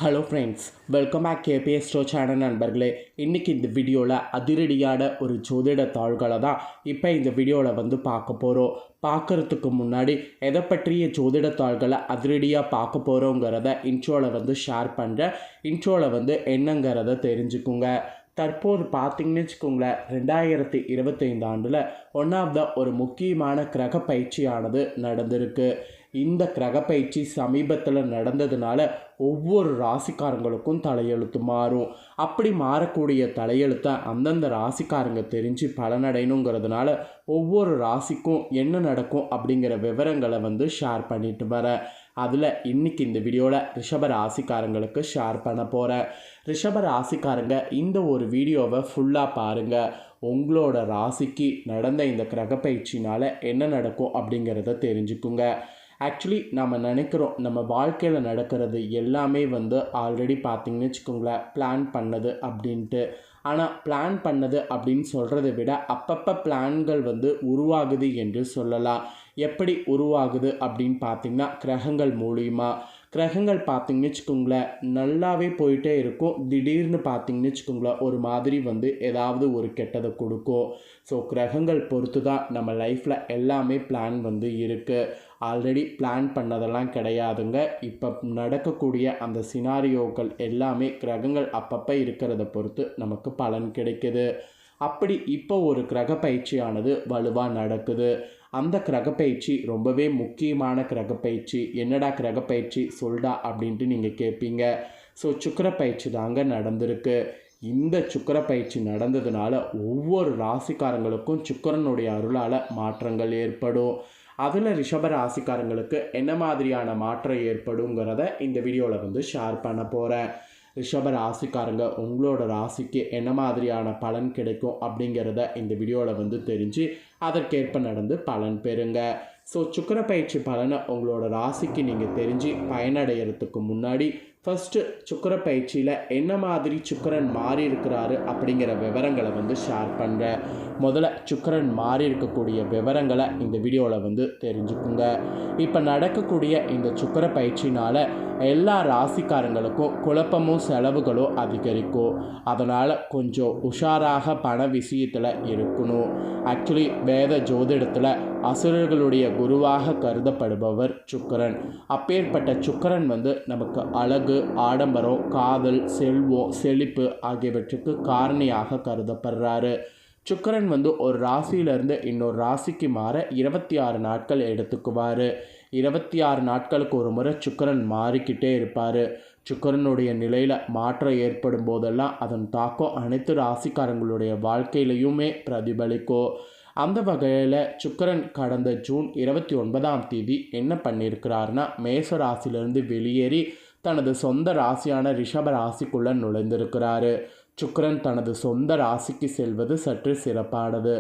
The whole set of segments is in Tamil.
Hello friends, welcome back KPS store channel நண்பர்களே. இன்றைக்கி இந்த வீடியோவில் அதிரடியான ஒரு ஜோதிட தாள்களை தான் இப்போ இந்த வீடியோவில் பார்க்க போகிறோம். பார்க்குறதுக்கு முன்னாடி எதை பற்றிய ஜோதிட தாள்களை அதிரடியாக பார்க்க போகிறோங்கிறத இன்ட்ரோவில் ஷேர் பண்ணுறேன். இன்ட்ரோவில் என்னங்கிறத தெரிஞ்சுக்குங்க. தற்போது பார்த்திங்கன்னு வச்சுக்கோங்களேன், 2025 ஆண்டில் ஒரு முக்கியமான கிரக பயிற்சியானது நடந்திருக்கு. இந்த கிரக பயிற்சி சமீபத்தில் நடந்ததுனால ஒவ்வொரு ராசிக்காரங்களுக்கும் தலையெழுத்து மாறும். அப்படி மாறக்கூடிய தலையெழுத்தை அந்தந்த ராசிக்காரங்க தெரிஞ்சு பலனடையணுங்கிறதுனால ஒவ்வொரு ராசிக்கும் என்ன நடக்கும் அப்படிங்கிற விவரங்களை ஷேர் பண்ணிட்டு வரேன். அதில் இன்றைக்கி இந்த வீடியோவில் ரிஷப ராசிக்காரங்களுக்கு ஷேர் பண்ண போகிறேன். ரிஷப ராசிக்காரங்க இந்த ஒரு வீடியோவை ஃபுல்லாக பாருங்கள். உங்களோட ராசிக்கு நடந்த இந்த கிரக பயிற்சினால் என்ன நடக்கும் அப்படிங்கிறத தெரிஞ்சுக்குங்க. ஆக்சுவலி நம்ம நினைக்கிறோம் நம்ம வாழ்க்கையில் நடக்கிறது எல்லாமே ஆல்ரெடி பார்த்திங்கன்னு வச்சுக்கோங்களேன் பிளான் பண்ணது அப்படின்ட்டு. ஆனால் பிளான் பண்ணது அப்படின்னு சொல்கிறத விட அப்பப்போ பிளான்கள் உருவாகுது என்று சொல்லலாம். எப்படி உருவாகுது அப்படின்னு பார்த்திங்கன்னா கிரகங்கள் மூலிமா. கிரகங்கள் பார்த்திங்கன்னு வச்சுக்கோங்களேன் நல்லாவே போயிட்டே இருக்கும். திடீர்னு பார்த்திங்கன்னு வச்சுக்கோங்களேன் ஒரு மாதிரி ஏதாவது ஒரு கெட்டதை கொடுக்கும். ஸோ கிரகங்கள் பொறுத்து தான் நம்ம லைஃப்பில் எல்லாமே பிளான் இருக்குது. ஆல்ரெடி பிளான் பண்ணதெல்லாம் கிடையாதுங்க. இப்போ நடக்கக்கூடிய அந்த சினாரியோக்கள் எல்லாமே கிரகங்கள் அப்பப்போ இருக்கிறத பொறுத்து நமக்கு பலன் கிடைக்குது. அப்படி இப்போ ஒரு கிரக பயிற்சியானது வலுவாக நடக்குது. அந்த கிரக பயிற்சி ரொம்பவே முக்கியமான கிரக பயிற்சி. என்னடா கிரக பயிற்சி சொல்டா அப்படின்ட்டு நீங்கள் கேட்பீங்க. ஸோ சுக்கிர பயிற்சி தாங்க நடந்திருக்கு. இந்த சுக்கிர பயிற்சி நடந்ததுனால ஒவ்வொரு ராசிக்காரங்களுக்கும் சுக்கிரனுடைய அருளால் மாற்றங்கள் ஏற்படும். அதில் ரிஷப ராசிக்காரங்களுக்கு என்ன மாதிரியான மாற்றம் ஏற்படுங்கிறத இந்த வீடியோவில் ஷேர் பண்ண போகிறேன். ரிஷப ராசிக்காரங்க உங்களோட ராசிக்கு என்ன மாதிரியான பலன் கிடைக்கும் அப்படிங்கிறத இந்த வீடியோவில் தெரிஞ்சு அதற்கேற்ப நடந்து பலன் பெறுங்க. ஸோ சுக்கிர பயிற்சி பலனை உங்களோட ராசிக்கு நீங்கள் தெரிஞ்சு பயனடைகிறதுக்கு முன்னாடி ஃபஸ்ட்டு சுக்கிர பயிற்சியில் என்ன மாதிரி சுக்கிரன் மாறி இருக்கிறாரு அப்படிங்கிற விவரங்களை ஷேர் பண்ணுறேன். முதல்ல சுக்கிரன் மாறி இருக்கக்கூடிய விவரங்களை இந்த வீடியோவில் தெரிஞ்சுக்குங்க. இப்போ நடக்கக்கூடிய இந்த சுக்கிர பயிற்சினால் எல்லா ராசிக்காரங்களுக்கும் குழப்பமும் செலவுகளும் அதிகரிக்கும். அதனால் கொஞ்சம் உஷாராக பண விஷயத்தில் இருக்கணும். ஆக்சுவலி வேத ஜோதிடத்தில் அசுரர்களுடைய குருவாக கருதப்படுபவர் சுக்கிரன். அப்பேற்பட்ட சுக்கிரன் நமக்கு அழகு, ஆடம்பரம், காதல், செல்வம், செழிப்பு ஆகியவற்றுக்கு காரணியாக கருதப்படுறாரு. சுக்கிரன் ஒரு ராசியிலிருந்து இன்னொரு ராசிக்கு மாற 26 நாட்கள் எடுத்துக்குவார். 26 நாட்களுக்கு ஒரு முறை சுக்கிரன் மாறிக்கிட்டே இருப்பார். சுக்கிரனுடைய நிலையில் மாற்றம் ஏற்படும் போதெல்லாம் அதன் தாக்கம் அனைத்து ராசிக்காரங்களுடைய வாழ்க்கையிலையுமே பிரதிபலிக்கும். அந்த வகையில் சுக்கிரன் கடந்த ஜூன் 29 என்ன பண்ணியிருக்கிறாருன்னா மேச ராசியிலிருந்து வெளியேறி தனது சொந்த ராசியான ரிஷப ராசிக்குள்ளே நுழைந்திருக்கிறாரு. சுக்கிரன் தனது சொந்த ராசிக்கு செல்வது சற்று சிறப்பானது.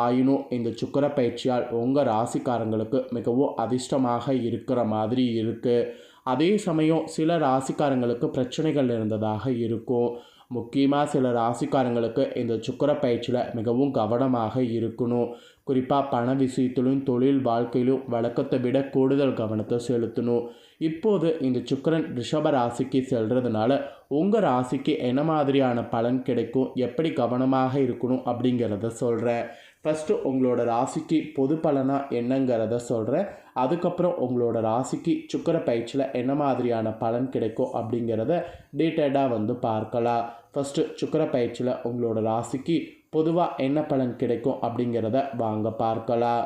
ஆயினும் இந்த சுக்கிர பயிற்சியால் உங்கள் ராசிக்காரங்களுக்கு மிகவும் அதிர்ஷ்டமாக இருக்கிற மாதிரி இருக்குது. அதே சமயம் சில ராசிக்காரங்களுக்கு பிரச்சனைகள் இருந்ததாக இருக்கும். முக்கியமாக சில ராசிக்காரங்களுக்கு இந்த சுக்கிர பயிற்சியில் மிகவும் கவனமாக இருக்கணும். குறிப்பாக பண விஷயத்திலும் தொழில் வாழ்க்கையிலும் வழக்கத்தை விட கூடுதல் கவனத்தை செலுத்தணும். இப்போது இந்த சுக்கிரன் ரிஷப ராசிக்கு செல்றதுனால உங்கள் ராசிக்கு என்ன மாதிரியான பலன் கிடைக்கும், எப்படி கவனமாக இருக்கணும் அப்படிங்கிறத சொல்கிறேன். ஃபஸ்ட்டு உங்களோட ராசிக்கு பொது பலனாக என்னங்கிறத சொல்கிறேன். அதுக்கப்புறம் உங்களோட ராசிக்கு சுக்கிர பயிற்சியில் என்ன மாதிரியான பலன் கிடைக்கும் அப்படிங்கிறத டீட்டெயிலாக பார்க்கலாம். ஃபஸ்ட்டு சுக்கிர பயிற்சியில் உங்களோட ராசிக்கு பொதுவாக என்ன பலன் கிடைக்கும் அப்படிங்கிறத வாங்க பார்க்கலாம்.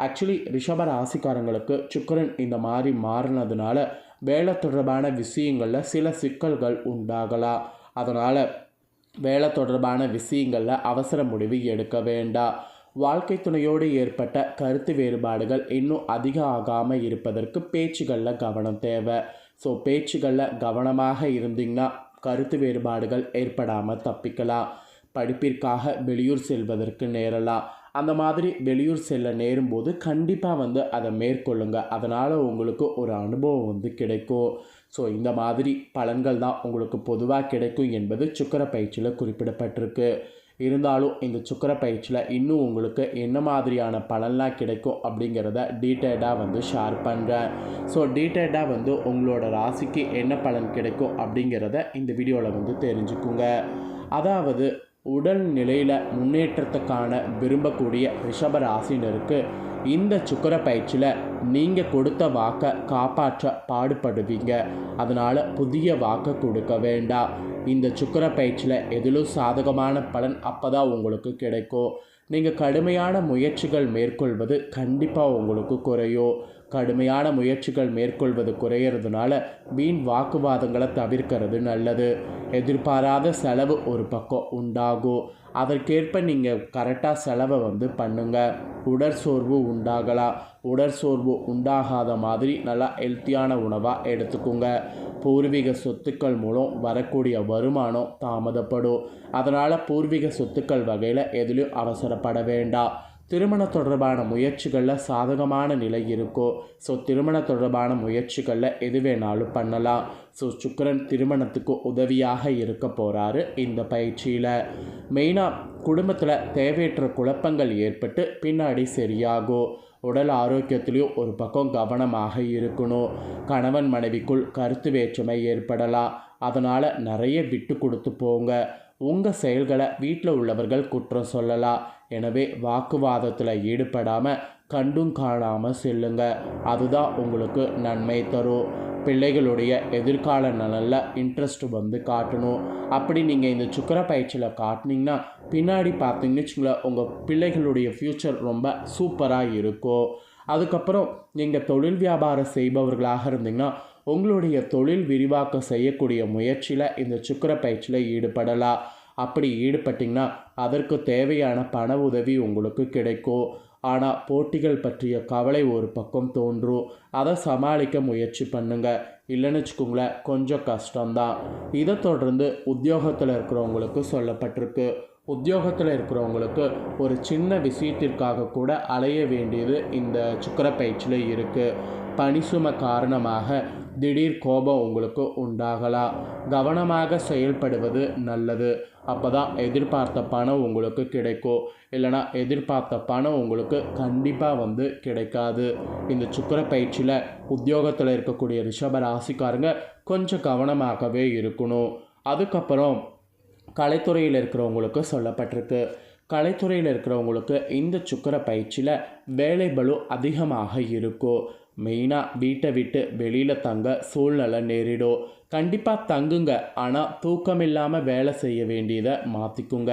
ஆக்சுவலி ரிஷப ராசிக்காரங்களுக்கு சுக்கிரன் இந்த மாதிரி மாறினதுனால வேலை தொடர்பான விஷயங்களில் சில சிக்கல்கள் உண்டாகலாம். அதனால் வேலை தொடர்பான விஷயங்களில் அவசர முடிவு எடுக்க வேண்டாம். வாழ்க்கை துணையோடு ஏற்பட்ட கருத்து வேறுபாடுகள் இன்னும் அதிகம் ஆகாமல் இருப்பதற்கு பேச்சுகளில் கவனம் தேவை. ஸோ பேச்சுகளில் கவனமாக இருந்தீங்கன்னா கருத்து வேறுபாடுகள் ஏற்படாமல் தப்பிக்கலாம். படிப்பிற்காக வெளியூர் செல்வதற்கு நேரலாம். அந்த மாதிரி வெளியூர் செல்ல நேரும்போது கண்டிப்பாக அதை மேற்கொள்ளுங்க. அதனால் உங்களுக்கு ஒரு அனுபவம் கிடைக்கும். ஸோ இந்த மாதிரி பலன்கள் தான் உங்களுக்கு பொதுவாக கிடைக்கும் என்பது சுக்கிர பயிற்சியில் குறிப்பிடப்பட்டிருக்கு. இருந்தாலும் இந்த சுக்கிர பயிற்சியில் இன்னும் உங்களுக்கு என்ன மாதிரியான பலன்லாம் கிடைக்கும் அப்படிங்கிறத டீட்டெயில்டாக வந்து ஷேர் பண்ணுறேன். ஸோ டீட்டெயில்டாக வந்து உங்களோட ராசிக்கு என்ன பலன் கிடைக்கும் அப்படிங்கிறத இந்த வீடியோவில் வந்து தெரிஞ்சுக்குங்க. அதாவது உடல் நிலையில் முன்னேற்றத்துக்கான விரும்பக்கூடிய ரிஷப ராசினருக்கு இந்த சுக்கிர பயிற்சியில் நீங்கள் கொடுத்த வாக்கை காப்பாற்ற பாடுபடுவீங்க. அதனால் புதிய வாக்கை கொடுக்க வேண்டாம். இந்த சுக்கிர பயிற்சியில் எதிலும் சாதகமான பலன் அப்போ தான் உங்களுக்கு கிடைக்கும். நீங்கள் கடுமையான முயற்சிகள் மேற்கொள்வது கண்டிப்பாக உங்களுக்கு குறையும். கடுமையான முயற்சிகள் மேற்கொள்வது குறையிறதுனால வீண் வாக்குவாதங்களை தவிர்க்கிறது நல்லது. எதிர்பாராத செலவு ஒரு பக்கம் உண்டாகும். அதற்கேற்ப நீங்கள் கரெக்டாக செலவை வந்து பண்ணுங்கள். உடற்சோர்வு உண்டாகலாம். உடற்சோர்வு உண்டாகாத மாதிரி நல்லா ஹெல்த்தியான உணவாக எடுத்துக்கோங்க. பூர்வீக சொத்துக்கள் மூலம் வரக்கூடிய வருமானம் தாமதப்படும். அதனால் பூர்வீக சொத்துக்கள் வகையில் எதிலும் அவசரப்பட வேண்டாம். திருமண தொடர்பான முயற்சிகளில் சாதகமான நிலை இருக்கும். ஸோ திருமண தொடர்பான முயற்சிகளில் எது வேணாலும் பண்ணலாம். ஸோ சுக்கிரன் திருமணத்துக்கு உதவியாக இருக்க போகிறாரு இந்த பயிற்சியில். மெயினாக குடும்பத்தில் தேவையற்ற குழப்பங்கள் ஏற்பட்டு பின்னாடி சரியாகும். உடல் ஆரோக்கியத்திலையும் ஒரு பக்கம் கவனமாக இருக்கணும். கணவன் மனைவிக்குள் கருத்து வேற்றுமை ஏற்படலாம். அதனால் நிறைய விட்டு கொடுத்து போங்க. உங்கள் செயல்களை வீட்டில் உள்ளவர்கள் குற்றம் சொல்லலாம். எனவே வாக்குவாதத்தில் ஈடுபடாமல் கண்டும் காணாமல் செல்லுங்க. அதுதான் உங்களுக்கு நன்மை தரும். பிள்ளைகளுடைய எதிர்கால நலனில் இன்ட்ரெஸ்ட் வந்து காட்டணும். அப்படி நீங்கள் இந்த சுக்கிர பயிற்சியில் காட்டினீங்கன்னா பின்னாடி பார்த்தீங்கன்னு வச்சுங்களேன், உங்கள் பிள்ளைகளுடைய ஃப்யூச்சர் ரொம்ப சூப்பராக இருக்கும். அதுக்கப்புறம் நீங்கள் தொழில் வியாபாரம் செய்பவர்களாக இருந்தீங்கன்னா உங்களுடைய தொழில் விரிவாக்கம் செய்யக்கூடிய முயற்சியில் இந்த சுக்கிர பயிற்சியில் ஈடுபடலாம். அப்படி ஈடுபட்டிங்கன்னா அதற்கு தேவையான பண உதவி உங்களுக்கு கிடைக்கும். ஆனால் போட்டிகள் பற்றிய கவலை ஒரு பக்கம் தோன்றும். அதை சமாளிக்க முயற்சி பண்ணுங்கள். இல்லைன்னு வச்சுக்கோங்களேன், கொஞ்சம் கஷ்டம்தான். இதை தொடர்ந்து உத்தியோகத்தில் இருக்கிறவங்களுக்கு சொல்லப்பட்டிருக்கு. உத்தியோகத்தில் இருக்கிறவங்களுக்கு ஒரு சின்ன விஷயத்திற்காக கூட அலைய வேண்டியது இந்த சுக்கிர பயிற்சியில் இருக்குது. பணிசுமை காரணமாக திடீர் கோபம் உங்களுக்கு உண்டாகலாம். கவனமாக செயல்படுவது நல்லது. அப்போ தான் எதிர்பார்த்த பணம் உங்களுக்கு கிடைக்கும். இல்லைனா எதிர்பார்த்த பணம் உங்களுக்கு கண்டிப்பாக வந்து கிடைக்காது. இந்த சுக்கிர பயிற்சியில் உத்தியோகத்தில் இருக்கக்கூடிய ரிஷப ராசிக்காரங்க கொஞ்சம் கவனமாகவே இருக்கணும். அதுக்கப்புறம் கலைத்துறையில் இருக்கிறவங்களுக்கு சொல்லப்பட்டிருக்கு. கலைத்துறையில் இருக்கிறவங்களுக்கு இந்த சுக்கிர பயிற்சியில் வேலை பளு அதிகமாக இருக்கும். மெயினாக வீட்டை விட்டு வெளியில் தங்க சூழ்நிலை நேரிடும். கண்டிப்பாக தங்குங்க. ஆனால் தூக்கம் இல்லாமல் வேலை செய்ய வேண்டியதை மாற்றிக்குங்க.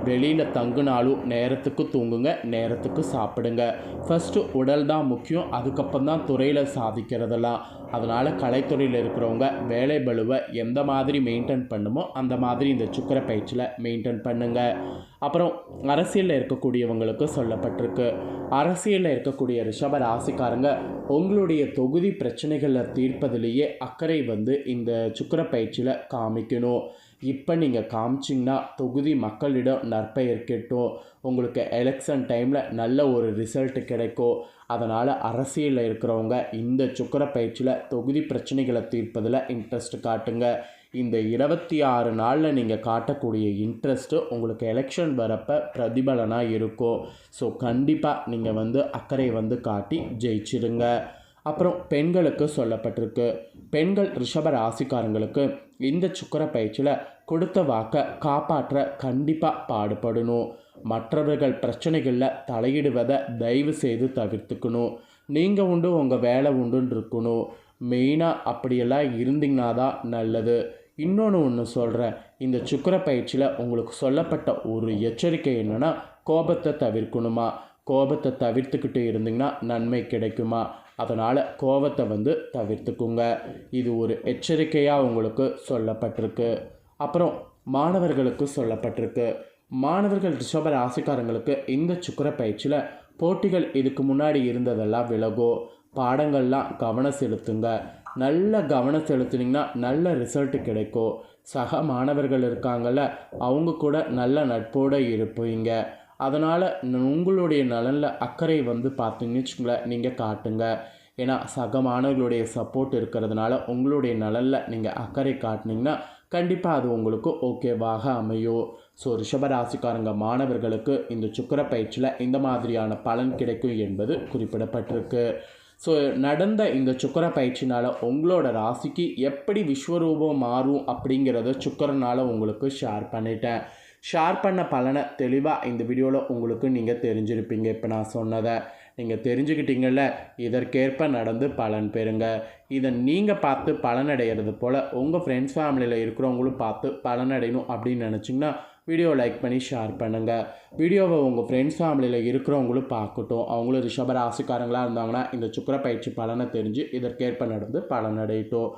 வெளியில் தங்குனாலும் நேரத்துக்கு தூங்குங்க, நேரத்துக்கு சாப்பிடுங்க. ஃபஸ்ட்டு உடல் தான் முக்கியம். அதுக்கப்புறம் தான் துறையில் சாதிக்கிறதெல்லாம். அதனால் கலைத்துறையில் இருக்கிறவங்க வேலை பளுவை எந்த மாதிரி மெயின்டைன் பண்ணுமோ அந்த மாதிரி இந்த சுக்கிர பயிற்சியில் மெயின்டைன் பண்ணுங்கள். அப்புறம் அரசியலில் இருக்கக்கூடியவங்களுக்கு சொல்லப்பட்டிருக்கு. அரசியலில் இருக்கக்கூடிய ரிஷப ராசிக்காரங்க உங்களுடைய தொகுதி பிரச்சனைகளை தீர்ப்பதிலேயே அக்கறை வந்து இந்த சுக்கிர பயிற்சியில் காமிக்கணும். இப்போ நீங்கள் காமிச்சிங்கன்னா தொகுதி மக்களிடம் நற்பெயர் கிட்டும். உங்களுக்கு எலெக்ஷன் டைமில் நல்ல ஒரு ரிசல்ட் கிடைக்கும். அதனால் அரசியலில் இருக்கிறவங்க இந்த சுக்கிர பயிற்சியில் தொகுதி பிரச்சனைகளை தீர்ப்பதில் இன்ட்ரெஸ்ட் காட்டுங்க. இந்த 26 நாளில் நீங்கள் காட்டக்கூடிய இன்ட்ரெஸ்ட்டு உங்களுக்கு எலெக்ஷன் வரப்போ பிரதிபலனாக இருக்கும். ஸோ கண்டிப்பாக நீங்கள் வந்து அக்கறை வந்து காட்டி ஜெயிச்சிடுங்க. அப்புறம் பெண்களுக்கு சொல்லப்பட்டிருக்கு. பெண்கள் ரிஷப ராசிக்காரங்களுக்கு இந்த சுக்கிர பயிற்சியில் கொடுத்த வாக்கை காப்பாற்ற கண்டிப்பாக பாடுபடணும். மற்றவர்கள் பிரச்சனைகளில் தலையிடுவதை தயவு செய்து தவிர்த்துக்கணும். நீங்கள் உண்டு உங்கள் வேலை உண்டுன்னு இருக்கணும். மெயினாக அப்படியெல்லாம் இருந்தீங்கன்னா தான் நல்லது. இன்னொன்று சொல்கிறேன். இந்த சுக்கிர பயிற்சியில் உங்களுக்கு சொல்லப்பட்ட ஒரு எச்சரிக்கை என்னென்னா, கோபத்தை தவிர்க்கணுமா. கோபத்தை தவிர்த்துக்கிட்டு இருந்தீங்கன்னா நன்மை கிடைக்குமா. அதனால் கோபத்தை வந்து தவிர்த்துக்குங்க. இது ஒரு எச்சரிக்கையாக உங்களுக்கு சொல்லப்பட்டிருக்கு. அப்புறம் மாணவர்களுக்கு சொல்லப்பட்டிருக்கு. மாணவர்கள் ரிஷப ராசிக்காரங்களுக்கு இந்த சுக்கிர பயிற்சியில் போட்டிகள் இதுக்கு முன்னாடி இருந்ததெல்லாம் விலகும். பாடங்கள்லாம் கவனம் செலுத்துங்க. நல்ல கவனம் செலுத்துனீங்கன்னா நல்ல ரிசல்ட் கிடைக்கும். சக மாணவர்கள் இருக்காங்கள்ல, அவங்க கூட நல்ல நட்போடு இருப்பீங்க. அதனால் உங்களுடைய நலனில் அக்கறை வந்து பார்த்தீங்கன்னு வச்சுங்களேன், நீங்கள் காட்டுங்க. ஏன்னா சக மாணவர்களுடைய சப்போர்ட் இருக்கிறதுனால உங்களுடைய நலனில் நீங்கள் அக்கறை காட்டினீங்கன்னா கண்டிப்பாக அது உங்களுக்கு ஓகேவாக அமையும். ஸோ ரிஷபராசிக்காரங்க மாணவர்களுக்கு இந்த சுக்கிர பயிற்சியில் இந்த மாதிரியான பலன் கிடைக்கும் என்பது குறிப்பிடப்பட்டிருக்கு. ஸோ நடந்த இந்த சுக்கிர பயிற்சினால் உங்களோட ராசிக்கு எப்படி விஸ்வரூபம் மாறும் அப்படிங்கிறத சுக்கிரனால் உங்களுக்கு ஷேர் பண்ணிட்டேன். ஷேர் பண்ண பலனை தெளிவாக இந்த வீடியோவில் உங்களுக்கு நீங்கள் தெரிஞ்சிருப்பீங்க. இப்போ நான் சொன்னதை நீங்கள் தெரிஞ்சுக்கிட்டீங்கள்ல, இதற்கேற்ப நடந்து பலன் பெறுங்க. இதை நீங்கள் பார்த்து பலனடைகிறது போல் உங்கள் ஃப்ரெண்ட்ஸ் ஃபேமிலியில் இருக்கிறவங்களும் பார்த்து பலனடையணும் அப்படின்னு நினச்சிங்கன்னா வீடியோ லைக் பண்ணி ஷேர் பண்ணுங்கள். வீடியோவை உங்கள் ஃப்ரெண்ட்ஸ் ஃபேமிலியில் இருக்கிறவங்களும் பார்க்கட்டும். அவங்களும் ரிஷபராசிக்காரங்களாக இருந்தாங்கன்னா இந்த சுக்கிர பயிற்சி பலனை தெரிஞ்சு இதற்கேற்ப நடந்து பலனடையட்டும்.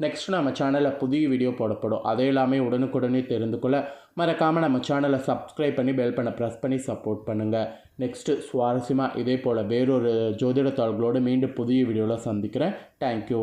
நெக்ஸ்ட் நம்ம சேனலில் புதிய வீடியோ போடப்படும். அதை எல்லாமே உடனுக்குடனே தெரிந்து கொள்ள மறக்காமல் நம்ம சேனலை சப்ஸ்கிரைப் பண்ணி பெல் பண்ண ப்ரெஸ் பண்ணி சப்போர்ட் பண்ணுங்கள். நெக்ஸ்ட்டு சுவாரஸ்யமாக இதே போல் வேறொரு ஜோதிட தாள்களோடு மீண்டும் புதிய வீடியோவில் சந்திக்கிறேன். தேங்க்யூ.